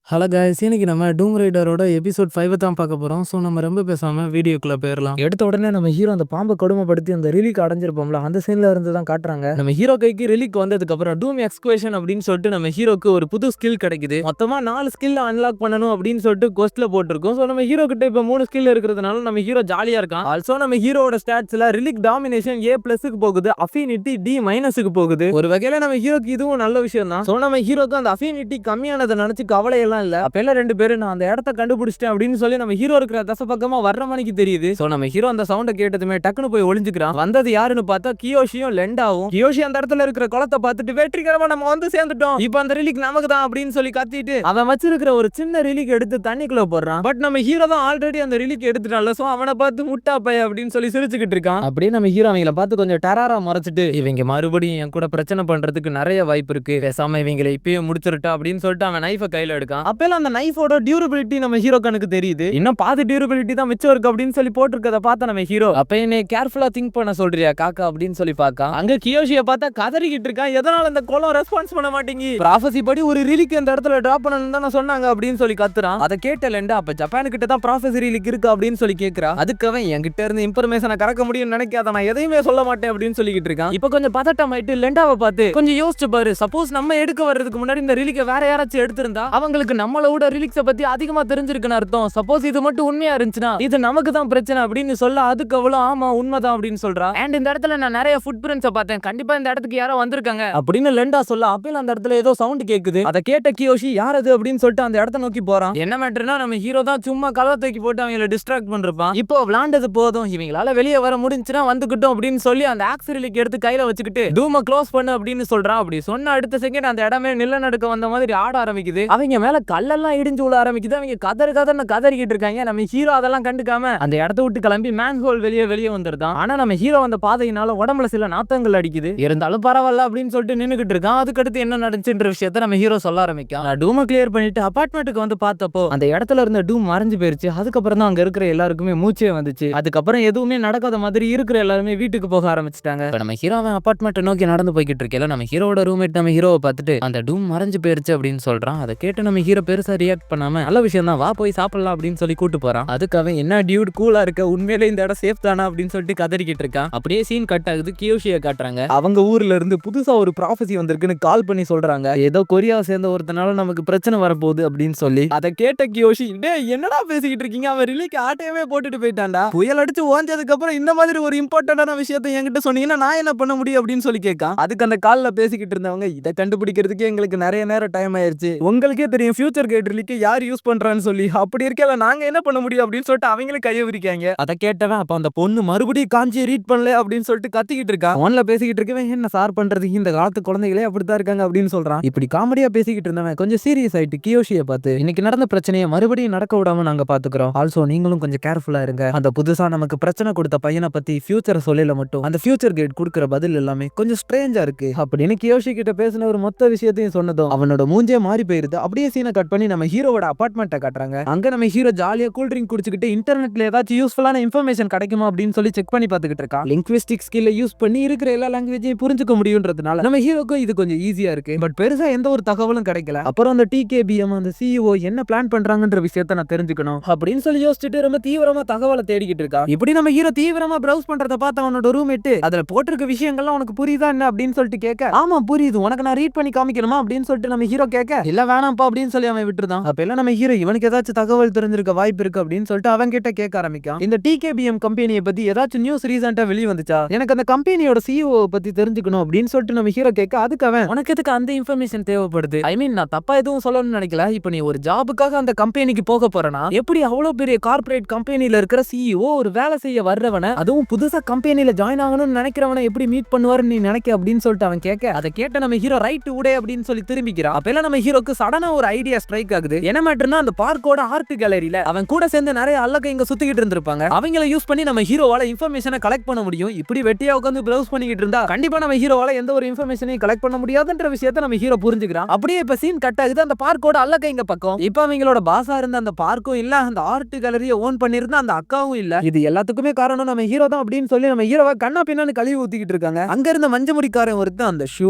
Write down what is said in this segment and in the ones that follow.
Hello guys, இன்னைக்கு நம்ம டூம் ரைடரோட episode 5 தான் பார்க்க போகிறோம். ஸோ நம்ம ரொம்ப பேசாமல் வீடியோக்குள்ளே போயிடலாம். எடுத்த உடனே நம்ம ஹீரோ அந்த பாம்பை கொடுமைப்படுத்தி அந்த ரிலீக் அடைஞ்சிருப்போம்ல, அந்த சீனில் இருந்து தான் காட்டுறாங்க. நம்ம ஹீரோ கைக்கு ரிலீக் வந்ததுக்கப்புறம் டூம் எக்ஸ்குவேஷன் அப்படின்னு சொல்லிட்டு நம்ம ஹீரோக்கு ஒரு புது ஸ்கில் கிடைக்குது. மொத்தமாக 4 ஸ்கில் அன்லாக் பண்ணணும் அப்படின்னு சொல்லிட்டு கொஸ்ட்டில் போட்டிருக்கோம். ஸோ நம்ம ஹீரோ கிட்ட இப்போ 3 ஸ்கில் இருக்கிறதுனால நம்ம ஹீரோ ஜாலியாக இருக்கான். ஆல்சோ நம்ம ஹீரோட ஸ்டாட்ஸில் ரிலீக் டாமினேஷன் A+க்கு போகுது, அஃபினிட்டி D-க்கு போகுது. ஒரு வகையில் நம்ம ஹீரோக்கு இதுவும் நல்ல விஷயம் தான். ஸோ நம்ம ஹீரோக்கு அந்த அஃபினிட்டி கம்மியானதை நினச்சி கவலையெல்லாம் இல்லை. அப்பெல்லாம் 2 பேரும் நான் அந்த இடத்த கண்டுபிடிச்சிட்டேன் அப்படின்னு சொல்லி நம்ம ஹீரோ இருக்கிற தசை பக்கமா வர்ற மணிக்கு தெரியுது. சோ நம்ம ஹீரோ அந்த சவுண்டை கேட்டதுமே டக்குன்னு போய் ஒளிஞ்சுக்கிறான். வந்தது யாருன்னு பார்த்தா கியோஷியும் லெண்டாவும். கியோஷி அந்த இடத்துல இருக்கிற குளத்தை பார்த்துட்டு வெற்றிகரமா நம்ம வந்து சேர்ந்துட்டோம், இப்போ அந்த ரிலீக் நமக்கு தான் அப்படின்னு சொல்லி கத்திட்டு அவன் வச்சிருக்கிற ஒரு சின்ன ரிலீக் எடுத்து தண்ணிக்குள்ள போடுறான். பட் நம்ம ஹீரோ தான் ஆல்ரெடி அந்த ரிலீக் எடுத்துட்டான்ல, சோ அவனை பார்த்து முட்டா பைய அப்படின்னு சொல்லி சிரிச்சுக்கிட்டு இருக்கான். அப்படியே நம்ம ஹீரோ அவங்களை பார்த்து கொஞ்சம் டெரரா மறைச்சிட்டு இவங்க மறுபடியும் என் கூட பிரச்சனை பண்றதுக்கு நிறைய வாய்ப்பு இருக்கு, பேசாம இவங்களை இப்பயே முடிச்சிருட்டா அப்படின்னு சொல்லிட்டு அவன் நைஃபை கையில எடுக்கான். அப்பெல்லாம் அந்த நைஃபோட டியூரபிலிட்டி நம்ம ஹீரோ கண்ணுக்கு தெரியுது. இன்னும் பாதி டியூரபிலிட்டி தான் மிச்சம் இருக்கு அப்படின்னு சொல்லி போட்டிருக்கத பார்த்தா நம்ம ஹீரோ அப்ப என்னை கேர்ஃபுல்லா திங்க் பண்ண சொல்றியா காக்கா அப்படின்னு சொல்லி பார்க்க அங்க கியோஷியை பார்த்தா கதறிக்கிட்டு இருக்கான். எதனால அந்த குளம் ரெஸ்பான்ஸ் பண்ண மாட்டேங்கி, ப்ராஃபசி படி ஒரு ரிலீக் இந்த இடத்துல டிராப் பண்ணணும் தான் சொன்னாங்க அப்படின்னு சொல்லி கத்துறான். அதை கேட்ட லெண்டா அப்ப ஜப்பான் கிட்ட தான் ப்ராஃபசி ரிலீக் இருக்கு அப்படின்னு சொல்லி கேட்கறா. அதுக்கு அவன் என்கிட்ட இருந்து இன்ஃபர்மேஷனை கறக்க முடியும்னு நினைக்காத, நான் எதையுமே சொல்ல மாட்டேன் அப்படின்னு சொல்லிக்கிட்டு இருக்கான். இப்ப கொஞ்சம் பதட்டம் ஆயிட்டு லெண்டாவை பார்த்து கொஞ்சம் யோசிச்சு பாரு, சப்போஸ் நம்ம எடுக்க வர்றதுக்கு முன்னாடி இந்த ரிலீக்கை வேற யாராச்சும் எடுத்திருந்தா அவங்களுக்கு நம்மளோட ரிலீக்ஸை பத்தி அதிகமா தெரிஞ்சிருக்குன்னு அர்த்தம். சப்போஸ் இது மட்டும் உண்மையா இருந்துச்சுன்னா இது நமக்கு தான் பிரச்சனை அப்படின்னு சொல்ல அதுக்கு அவ்வளவு ஆமா உண்மைதான் அப்படின்னு சொல்றா. அண்ட் இந்த இடத்துல நான் நிறைய ஃபுட் பிரிண்ட்ஸை பார்த்தேன், கண்டிப்பா இந்த இடத்துக்கு யாரோ வந்திருக்காங்க அப்படின்னு லெண்டா சொல்ல அப்பல அந்த இடத்துல ஏதோ சவுண்ட் கேக்குது. அதை கேட்ட கியோஷி யார் அது அப்படின்னு சொல்லிட்டு அந்த இடத்த நோக்கி போறான். என்ன மேட்டர்னா நம்ம ஹீரோ தான் சும்மா கலவை தூக்கி போட்டு அவங்களை டிஸ்ட்ராக்ட் பண்ணிருப்பான். இப்போ விளாண்டது போதும், இவங்களால வெளியே வர முடிஞ்சுன்னா வந்துகிட்டோம் அப்படின்னு சொல்லி அந்த ஆக்சிலிக் எடுத்து கையில வச்சுக்கிட்டு டூமை க்ளோஸ் பண்ணு அப்படின்னு சொல்றான். அப்படி சொன்ன அடுத்த செகண்ட் அந்த இடமே நிலநடுக்க வந்த மாதிரி ஆட ஆரம்பிக்குது. அவங்க மேல கல்லெல்லாம் இடிஞ்சு விழ ஆரம்பிக்குது. அவங்க கதறிக்கிட்டு இருக்காங்க. நம்ம ஹீரோ அதெல்லாம் கண்டுக்காம அந்த இடத்த விட்டு கிளம்பி மேன்ஹோல் வெளியே வந்துருதான். ஆனா நம்ம ஹீரோ அந்த பாதையினால உடம்புல சில நாத்தங்கள் அடிக்குது. இருந்தாலும் பரவாயில்ல அப்படின்னு சொல்லிட்டு நின்னுகிட்டு இருக்கான். அதுக்கடுத்து என்ன நடந்துச்சுன்ற விஷயத்த நம்ம ஹீரோ சொல்ல ஆரம்பிக்கான். டூமை கிளியர் பண்ணிட்டு அபார்ட்மெண்ட்டுக்கு வந்து பார்த்தப்போ அந்த இடத்துல இருந்த டூம் மறைஞ்சு போயிருச்சு. அதுக்கப்புறம் தான் அங்க இருக்கிற எல்லாருக்குமே மூச்சே வந்துச்சு. அதுக்கப்புறம் எதுவுமே நடக்காத மாதிரி இருக்கிற எல்லாருமே வீட்டுக்கு போக ஆரம்பிச்சிட்டாங்க. நம்ம ஹீரோ அபார்ட்மெண்ட்டை நோக்கி நடந்து போய்கிட்டு இருக்கல, நம்ம ஹீரோட ரூம்மேட் நம்ம ஹீரோவை பார்த்துட்டு அந்த டூம் மறைஞ்சு போயிருச்சு அப்படின்னு சொல்றான். அதை கேட்டு நம்ம ஹீரோ பெருசா ரியாக்ட் பண்ணாம நல்ல விஷயம் தான், வா போய் சாப்பிடலாம் அப்படின்னு சொல்லி கூட்டு போறான். அதுக்காக என்ன டியூட் கூலா இருக்க, உண்மையிலே இந்த இடம் சேஃப் தானா அப்படின்னு சொல்லிட்டு கதறிக்கிட்டு இருக்கான். அப்படியே சீன் கட் ஆகுது. கியோஷியை காட்டுறாங்க. அவங்க ஊர்ல இருந்து புதுசா ஒரு ப்ராஃபசி வந்திருக்குன்னு கால் பண்ணி சொல்றாங்க. ஏதோ கொரியாவை சேர்ந்த ஒருத்தனால நமக்கு பிரச்சனை வரப்போகுது அப்படின்னு சொல்லி. அதை கேட்ட கியோஷி என்னடா பேசிக்கிட்டு இருக்கீங்க, அவன் ரிலீக் ஆட்டையவே போட்டுட்டு போயிட்டான்டா, புயல் அடிச்சு ஓஞ்சதுக்கு அப்புறம் இந்த மாதிரி ஒரு இம்பார்ட்டன்டான விஷயத்தை என்கிட்ட சொன்னீங்கன்னா நான் என்ன பண்ண முடியும் அப்படின்னு சொல்லி கேட்கான். அதுக்கு அந்த கால்ல பேசிக்கிட்டு இருந்தவங்க இதை கண்டுபிடிக்கிறதுக்கு எங்களுக்கு நிறைய நேரம் டைம் ஆயிருச்சு, உங்களுக்கே தெரியும் ஃபியூச்சர் கேட் ரிலீக் யார் யூஸ் பண்றான்னு சொல்லி, அப்படி இருக்கல நாங்க என்ன பண்ண முடியும் அப்படின்னு சொல்லிட்டு அவங்களே கையை விரிக்காங்க. அதை கேட்டவன் அப்ப அந்த பொண்ணு மறுபடியும் காஞ்சியை ரீட் பண்ணல அப்படின்னு சொல்லிட்டு கத்திக்கிட்டு இருக்கான். போன்ல பேசிக்கிட்டு இருக்கவன் என்ன சார் பண்றது, இந்த காலத்து குழந்தைகளே அப்படித்தான் இருக்காங்க அப்படின்னு சொல்றான். இப்படி காமெடியா பேசிக்கிட்டு இருந்தவன் கொஞ்சம் சீரியஸ் ஆயிட்டு கியோஷியை பார்த்து இன்னைக்கு நடந்த பிரச்சனையை மறுபடியும் நடக்க விடாம நாங்க பாத்துக்கிறோம், ஆல்சோ நீங்களும் கொஞ்சம் கேர்ஃபுல்லா இருங்க, அந்த புதுசா நமக்கு பிரச்சனை கொடுத்த பையனை பத்தி ஃபியூச்சரை சொல்லல மட்டும் அந்த ஃபியூச்சர் கேட் கொடுக்குற பதில் எல்லாமே கொஞ்சம் ஸ்ட்ரேஞ்சா இருக்கு அப்படின்னு கியோஷி கிட்ட பேசின ஒரு மொத்த விஷயத்தையும் சொன்னதும் அவனோட மூஞ்சே மாறி போயிருது. அப்படியே சீனை கட் பண்ணி நம்ம ஹீரோவோட அபார்ட்மெண்ட்டை காட்டுறாங்க. அங்க நம்ம ஹீரோ ஜாலியா கூல் ட்ரிங்க் குடிச்சிட்டு இன்டர்நெட்ல ஏதாச்சும் யூஸ்ஃபுல்லான இன்ஃபர்மேஷன் கிடைக்குமா அப்படின்னு சொல்லி செக் பண்ணி பார்த்துக்கிட்டு இருக்கான். லிங்குவிஸ்டிக் ஸ்கில்ல யூஸ் பண்ணி இருக்கிற எல்லா லாங்குவேஜையும் புரிஞ்சுக்க முடியும்ன்றதுனால நம்ம ஹீரோக்கு இது கொஞ்சம் ஈஸியா இருக்கு. பட் பெருசா எந்த ஒரு தகவலும் கிடைக்கல. அப்புறம் அந்த TKBM அந்த CEO என்ன பிளான் பண்றாங்கன்ற விஷயத்த நான் தெரிஞ்சுக்கணும் அப்படின்னு சொல்லி யோசிச்சுட்டு ரொம்ப தீவிரமா தகவலை தேடிக்கிட்டு இருக்கா. இப்படி நம்ம ஹீரோ தீவிரமா பிரவுஸ் பண்றத பார்த்து அவனோட ரூம்மேட் அதுல போட்டிருக்க விஷயங்கள்லாம் உனக்கு புரியுதா என்ன அப்படின்னு சொல்லிட்டு கேட்க, ஆமா புரியுது, உனக்கு நான் ரீட் பண்ணி காமிக்கணுமா அப்படின்னு சொல்லிட்டு நம்ம ஹீரோ கேட்க, இல்ல வேணாம்ப்பா அப்படின்னு சொல்லி அவன் விட்டுருதான். அப்ப எல்லாம் நம்ம ஹீரோ இவனுக்கு ஏதாச்சும் தகவல் தெரிஞ்சிருக்க வாய்ப்பு இருக்கு அப்படின்னு சொல்லிட்டு அவன் கிட்ட கேட்க ஆரம்பிக்கான். இந்த TKBM கம்பெனியை பத்தி ஏதாச்சும் நியூஸ் ரீசெண்டா வெளிய வந்துச்சா, எனக்கு அந்த கம்பெனியோட CEO பத்தி தெரிஞ்சுக்கணும் அப்படின்னு சொல்லிட்டு நம்ம ஹீரோ கேட்க, அதுக்கு அவன் உனக்கு எதுக்கு அந்த இன்ஃபர்மேஷன் தேவைப்படுது, ஐ மீன் நான் தப்பா எதுவும் சொல்லணும்னு நினைக்கல, இப்போ நீ ஒரு ஜாபுக்காக அந்த கம்பெனிக்கு போக போறனா எப்படி அவ்வளவு பெரிய கார்ப்பரேட் கம்பெனில இருக்கிற CEO ஒரு வேலை செய்ய வர்றவன அதுவும் புதுசா கம்பெனில ஜாயின் ஆகணும்னு நினைக்கிறவனை எப்படி மீட் பண்ணுவாருன்னு நீ நினைக்க அப்படின்னு சொல்லிட்டு அவன் கேட்க, அதை கேட்ட நம்ம ஹீரோ ரைட் உடே அப்படின்னு சொல்லி திரும்பிக்கிறான். அப்பெல்லாம் நம்ம ஹீரோக்கு சடனா ஒரு ஐடியா ஸ்ட்ரைக் ஆகுது. என்ன மேட்டர்னா அந்த பார்க்கோட ஆர்ட் கேலரியில அவன் கூட சேர்ந்து நிறைய அல்லக்க இங்க சுத்திக்கிட்டு இருந்திருப்பாங்க. அவங்களை யூஸ் பண்ணி நம்ம ஹீரோவால இன்ஃபர்மேஷனை கலெக்ட் பண்ண முடியும். இப்படி வெட்டியா உட்காந்து ப்ரௌஸ் பண்ணிக்கிட்டு இருந்தா கண்டிப்பா நம்ம ஹீரோவால எந்த ஒரு இன்ஃபர்மேஷனையும் கலெக்ட் பண்ண முடியாதுன்ற விஷயத்தை நம்ம ஹீரோ புரிஞ்சுக்கிறான். அப்படியே இப்ப சீன் கட் ஆகுது. அந்த பார்க்கோட அல்லக்க இங்க பக்கம் இப்ப அவங்களோட பாசா இருந்த அந்த பார்க்கும் இல்ல, அந்த ஆர்ட் கேலரியை ஓன் பண்ணிருந்த அந்த அக்காவும் இல்ல. இது எல்லாத்துக்குமே காரணம் நம்ம ஹீரோ தான் அப்படின்னு சொல்லி நம்ம ஹீரோவை கண்ணா பின்னான்னு கழுவி ஊத்திக்கிட்டு இருக்காங்க. அங்க இருந்த மஞ்ச முடிக்காரன் ஒருத்தன் அந்த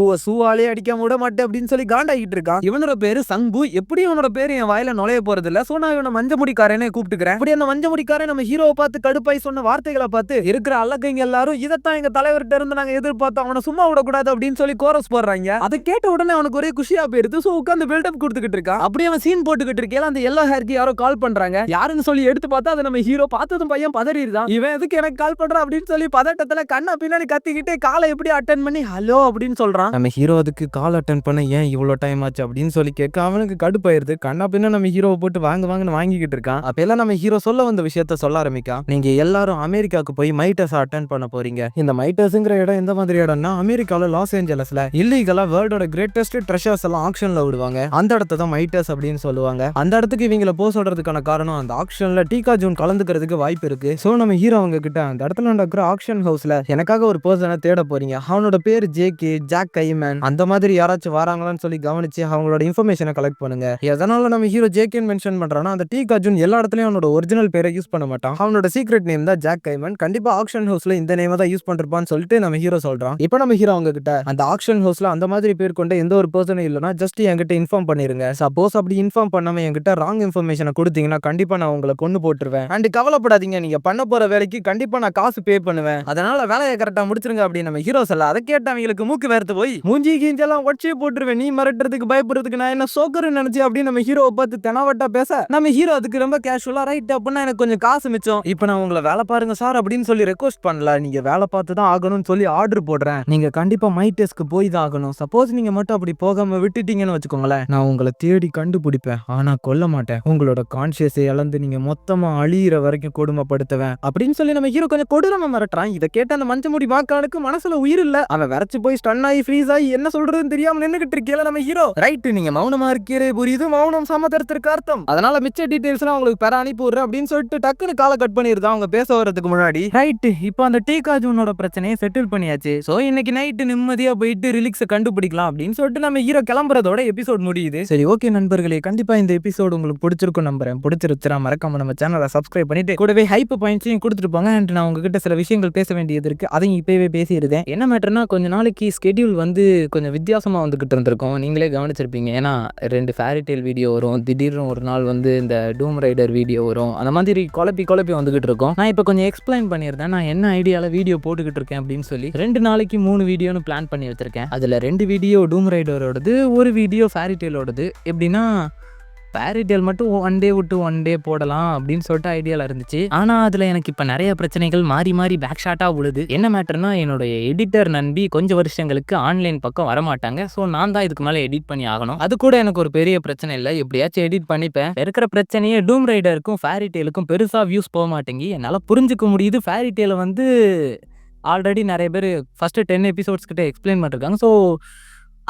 ஷூவாலே அடிக்காம விட மாட்டேன் அப்படின்னு சொல்லி காண்டாகிட்டு இருக்கான். இவனோட பேரு சங்பு. எப்படி இவனோட பேர் என் வாயில நுழைய போறது இல்ல. சோ நான் இவனை மஞ்ச முடிக்காரனே கூப்பிட்டுக்கிறேன். அப்படி அந்த மஞ்ச முடிக்காரன் நம்ம ஹீரோவை பார்த்து கடுப்பாய் சொன்ன வார்த்தைகளை பார்த்து இருக்கிற அல்லக்கைங்க எல்லாரும் இதைத்தான் எங்க தலைவர்கிட்ட இருந்து நாங்க எதிர்பார்த்தோம், அவனை சும்மா விடக்கூடாது அப்படின்னு சொல்லி கோரஸ் போடுறாங்க. அதை கேட்ட உடனே அவனுக்கு ஒரே குஷியா போயிருது. சோ உட்காந்து பில்டப் கொடுத்துக்கிட்டு இருக்கான். அப்படியே அவன் சீன் போட்டுக்கிட்டு இருக்கேன். அந்த எல்லா ஹேருக்கு யாரோ கால் பண்றாங்க. யாருன்னு சொல்லி எடுத்து பார்த்தா அது நம்ம ஹீரோ. பார்த்ததும் பையன் பதறிடுதான். இவன் எதுக்கு எனக்கு கால் பண்றான் அப்படின்னு சொல்லி பதட்டத்துல கண்ணா பின்னாடி கத்திக்கிட்டு காலை எப்படி அட்டன் பண்ணி ஹலோ அப்படின்னு சொல்றான். நம்ம ஹீரோ அதுக்கு கால் அட்டன் பண்ண ஏன் இவ்வளவு டைம் ஆச்சு அப்படின்னு சொல்லி கேட்க அவனுக்கு கடுப்பாயிருது. கண்ணா பின்ன நம்ம ஹீரோவை போட்டு வாங்கன்னு வாங்கிக்கிட்டு இருக்கான். அப்ப எல்லாம் நம்ம ஹீரோ சொல்ல வந்த விஷயத்த சொல்ல ஆரம்பிக்கான். நீங்க எல்லாரும் அமெரிக்காவுக்கு போய் மைட்டஸ் அட்டன் பண்ண போறீங்க. இந்த மைட்டஸ்ங்கிற இடம் எந்த மாதிரி இடம்னா அமெரிக்கால லாஸ் ஏஞ்சலஸ்ல இல்லீகலா வேர்ல்டோட கிரேட்டஸ்ட் ட்ரெஷர்ஸ் எல்லாம் ஆக்ஷன்ல விடுவாங்க. அந்த இடத்த தான் மைட்டஸ் அப்படின்னு சொல்லுவாங்க. அந்த இடத்துக்கு இவங்கள போக சொல்றதுக்கான காரணம் அந்த ஆக்ஷன்ல டீகா ஜூன் கலந்துக்கிறதுக்கு வாய்ப்பு இருக்கு. சோ நம்ம ஹீரோ அவங்க கிட்ட அந்த இடத்துல நடக்கிற ஆக்ஷன் ஹவுஸ்ல எனக்காக ஒரு பர்சனை தேட போறீங்க. அவனோட பேர் ஜேகே ஜாக் கைமேன். அந்த மாதிரி யாராச்சும் வராங்களான்னு சொல்லி கவனிச்சு அவங்களோட இன்ஃபர்மேஷனை கலெக்ட் பண்ணுங்க. எதனால நம்ம ஹீரோ ஜேகேன்னு மென்ஷன் பண்றானா அந்த டீகா ஜூன் எல்லா இடத்துலயும் அவனோட ஒரிஜினல் பேரை யூஸ் பண்ண மாட்டான். அவனோட சீக்ரெட் நேம் தான் ஜாக் கைமன். கண்டிப்பா ஆக்ஷன் ஹவுஸ்ல இந்த நேம் தான் யூஸ் பண்றான்னு சொல்லிட்டு நம்ம ஹீரோ சொல்றான். இப்போ நம்ம ஹீரோ அவங்க கிட்ட அந்த ஆக்ஷன் ஹவுஸ்ல அந்த மாதிரி பேர் கொண்ட எந்த ஒரு பர்சனும் இல்லைன்னா ஜஸ்ட் என்கிட்ட இன்ஃபார்ம் பண்ணிருங்க. சப்போஸ் அப்படி இன்ஃபார்ம் பண்ணாம என்கிட்ட ராங் இன்ஃபர்மேஷனை கொடுத்தீங்கன்னா கண்டிப்பா நான் உங்களை கொண்டு போட்டுருவேன். அண்ட் கவலைப்படாதீங்க, நீங்க பண்ண போற வேலைக்கு கண்டிப்பா நான் காசு பே பண்ணுவேன். அதனால வேலையை கரெக்டா முடிச்சிருங்க அப்படின்னு நம்ம ஹீரோ சொல்ல அதை கேட்டு அவங்களுக்கு மூக்கு வேர்த்து போய் மூஞ்சி கீஞ்செல்லாம் ஒச்சே போட்டுருவேன். நீ மிரட்டுறதுக்கு பயப்படுறதுக்கு நான் என்ன சோக்கர்னு நினைச்சு அப்படின்னு நம்ம ஹீரோவை பார்த்து தெனாவட்டா பேச நம்ம ஹீரோ அதுக்கு ரொம்ப கேஷுவலா ரைட் அப்படின்னா எனக்கு கொஞ்சம் காசு மிச்சம், இப்போ நான் உங்களை வேலை பாருங்க சார் அப்படின்னு சொல்லி ரெக்வஸ்ட் பண்ணல, நீங்க வேலை பார்த்து தான் ஆகணும்னு சொல்லி ஆர்டர் போடுறேன். நீங்க கண்டிப்பா மை டெஸ்ட்க்கு போய் தான் ஆகணும். சப்போஸ் நீங்க மட்டும் அப்படி போகாம விட்டுட்டீங்கன்னு வச்சுக்கோங்களேன், நான் உங்களை தேடி கண்டுபிடிப்பேன், ஆனா கொல்ல மாட்டேன். உங்களோட கான்சியஸை இழந்து நீங்க மொத்தமா அழியிற வரைக்கும் கொடுமைப்படுத்துவேன் அப்படின்னு சொல்லி நம்ம ஹீரோ கொஞ்சம் கொடூரமா மிரட்டுறான். இதை கேட்ட அந்த மஞ்ச முடி வாக்கானுக்கு மனசுல உயிர் இல்ல. அவன் விரைச்சு போய் ஸ்டன் ஆகி ஃப்ரீஸ் ஆகி என்ன சொல்றதுன்னு தெரியாம நின்னுகிட்டு இருக்கேல நம்ம ஹீரோ. ரைட், நீங்க மௌனமா இருக்கீரே புரியுது, மௌனம் சமதரத்திற்கு அர்த்தம். அதனால மிச்ச டீடைல்ஸ் எல்லாம் உங்களுக்கு பெற அனுப்பி விடுறேன் அப்படின்னு சொல்லிட்டு டக்குன்னு காலை கட் பண்ணிருந்தா அவங்க பேச வரதுக்கு முன்னாடி. ரைட், இப்போ அந்த டீகா ஜூனோட பிரச்சனையை செட்டில் பண்ணியாச்சு. சோ இன்னைக்கு நைட்டு நிம்மதியா போயிட்டு ரிலிக்ஸை கண்டுபிடிக்கலாம் அப்படின்னு சொல்லிட்டு நம்ம ஹீரோ கிளம்புறதோட எபிசோட் முடியுது. சரி ஓகே நண்பர்களே, கண்டிப்பா இந்த எபிசோடு உங்களுக்கு பிடிச்சிருக்கும் நம்புறேன். பிடிச்சிருச்சுனா மறக்காம நம்ம சேனலை சப்ஸ்கிரைப் பண்ணிட்டு கூடவே ஹைப் பாயிண்ட்ஸையும் கொடுத்துட்டு போங்க. அண்ட் நான் உங்ககிட்ட சில விஷயங்கள் பேச வேண்டியது இருக்கு, அதையும் இப்பவே பேசிடுறேன். என்ன மேட்டர்னா கொஞ்ச நாளைக்கு ஸ்கெடியூல் வந்து கொஞ்சம் வித்தியாசமா வந்துகிட்டு இருந்திருக்கும், நீங்களே கவனிச்சிருப்பீங்க. ஏன்னா 2 ஃபேரிடேல் வீடியோ வரும், திடீர்னு ஒரு நாள் வந்து இந்த டூம் ரைடர் வீடியோ வரும், அந்த மாதிரி குழப்பி வந்துகிட்டு இருக்கும். நான் இப்போ கொஞ்சம் எக்ஸ்பிளைன் பண்ணியிருந்தேன் நான் என்ன ஐடியாவில் வீடியோ போட்டுக்கிட்டு இருக்கேன் அப்படின்னு சொல்லி. 2 நாளைக்கு 3 வீடியோன்னு பிளான் பண்ணி வச்சிருக்கேன். அதில் 2 வீடியோ டூம் ரைடரோடது, ஒரு வீடியோ ஃபேரிடேலோடது. எப்படின்னா ஃபேரிடேல் மட்டும் 1 டே விட்டு 1 டே போடலாம் அப்படின்னு சொல்லிட்டு ஐடியாவில் இருந்துச்சு. ஆனால் அதில் எனக்கு இப்போ நிறைய பிரச்சனைகள் மாறி பேக் ஷாட்டாக உழுது. என்ன மேட்டர்னா என்னுடைய எடிட்டர் நம்பி கொஞ்சம் வருஷங்களுக்கு ஆன்லைன் பக்கம் வரமாட்டாங்க. ஸோ நான் தான் இதுக்கு மேலே எடிட் பண்ணி ஆகணும். அது கூட எனக்கு ஒரு பெரிய பிரச்சனை இல்லை, எப்படியாச்சும் எடிட் பண்ணிப்பேன். இருக்கிற பிரச்சனையே டூம் ரைடருக்கும் ஃபேரிடேலுக்கும் பெருசாக வியூஸ் போக மாட்டேங்கி என்னால் புரிஞ்சுக்க முடியுது. ஃபேரிடேலை வந்து ஆல்ரெடி நிறைய பேர் ஃபஸ்ட்டு 10 எபிசோட்ஸ் கிட்ட எக்ஸ்பிளைன் பண்ணிருக்காங்க. ஸோ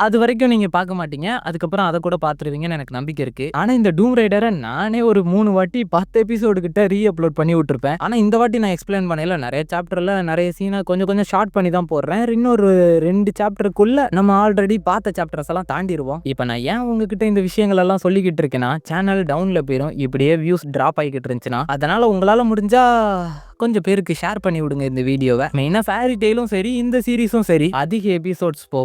அது வரைக்கும் நீங்கள் பார்க்க மாட்டீங்க, அதுக்கப்புறம் அதை கூட பார்த்துருவீங்கன்னு எனக்கு நம்பிக்கை இருக்குது. ஆனால் இந்த டூம் ரைடரை நானே ஒரு 3 வாட்டி 10 எபிசோடு கிட்ட அப்லோட் பண்ணி விட்டுருப்பேன். ஆனால் இந்த வாட்டி நான் எக்ஸ்பிளைன் பண்ணல, நிறைய சாப்டரில் நிறைய சீனை கொஞ்சம் ஷார்ட் பண்ணி தான் போடுறேன். இன்னொரு 2 சாப்டருக்குள்ளே நம்ம ஆல்ரெடி பார்த்த சாப்டர்ஸ் எல்லாம் தாண்டிடுவோம். இப்போ நான் ஏன் உங்ககிட்ட இந்த விஷயங்கள் எல்லாம் சொல்லிக்கிட்டு இருக்கேன்னா, சேனல் டவுனில் போயிடும் இப்படியே வியூஸ் ட்ராப் ஆகிக்கிட்டு இருந்துச்சுன்னா. அதனால் உங்களால் முடிஞ்சால் கொஞ்சம் பேருக்கு ஷேர் பண்ணி விடுங்க இந்த வீடியோவை. மெயினாக ஃபேரி டெய்லும் சரி இந்த சீரீஸும் சரி அதிக எபிசோட்ஸ் போகும்.